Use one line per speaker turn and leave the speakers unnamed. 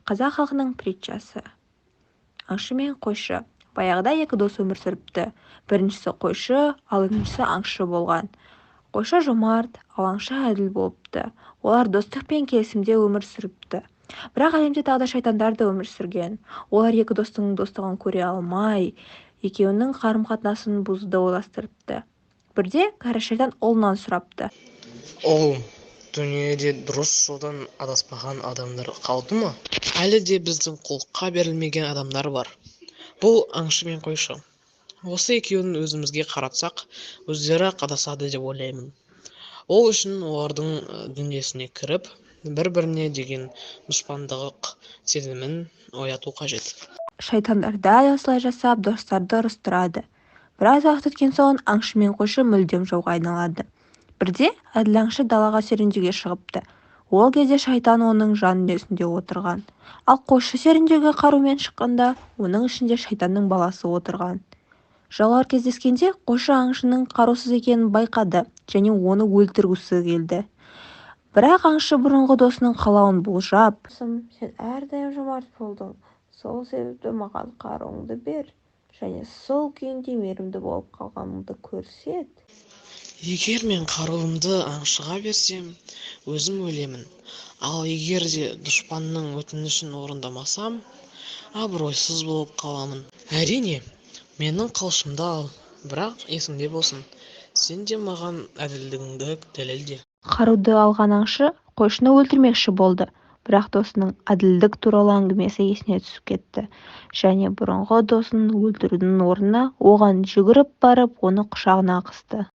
Қазақ халқының притчасы. Аңшы мен қойшы. Баяғыда екі дос өмір сүріпті. Біріншісі қойшы, ал екіншісі аңшы болған. Қойшы жомарт, ал аңшы әділ болыпты. Олар достық пен келісімде өмір сүріпті. Бірақ әлемде тағы да шайтандар да өмір сүрген. Олар екі достың достығын көре алмай, екеуінің қарым-қатынасын бұзуды ойластырыпты. Бірде кәрі шайтан ұлынан сұрапты.
Оғлым, дүниеде дұрыс жолдан адаспаған адамдар қалды ма? Әлі де біздің құлыққа берілмеген адамдар бар. Бұл аңшы мен қойшы. Осы екеуін өзімізге қаратсақ, өздері-ақ адасады деп ойлаймын. Ол үшін олардың дүниесіне кіріп, бір-біріне деген дұшпандық сезімін ояту қажет.
Шайтандар дәл осылай жасап достарды ұрыстырады. Біраз уақыт өткен соң аңшы мен қойшы мүлдем жауға айналады. Бірде әділ аңшы далаға серуендеуге шығыпты. Ол кезде шайтан оның жан дүниесінде отырған. Ал қойшы серуендеуге қарумен шыққанда, оның ішінде шайтанның баласы отырған. Жаулар кездескенде қойшы аңшының қарусыз екенін байқады және оны өлтіргісі келді. Бірақ аңшы бұрынғы досының қалауын болжап, сен әрдайым жомарт болдың, сол себепті маған қаруыңды бер және сол күйінде мейірімді болып қалғаныңды көрсет.
Егер мен қаруымды аңшыға берсем, өзім өлемін. Ал егер де дұшпанның өтінішін орындамасам, абыройсыз болып қаламын. Әрине, менің қылышымды ал, бірақ есіңде болсын, сен де маған әділдігіңді дәлелде.
Қаруды алған аңшы қойшыны өлтірмекші болды, бірақ досының әділдік туралы әңгімесі есіне түсіп кетті және бұрынғы досын өлтірудің орнына оған жүгіріп барып оны құшағына қысты.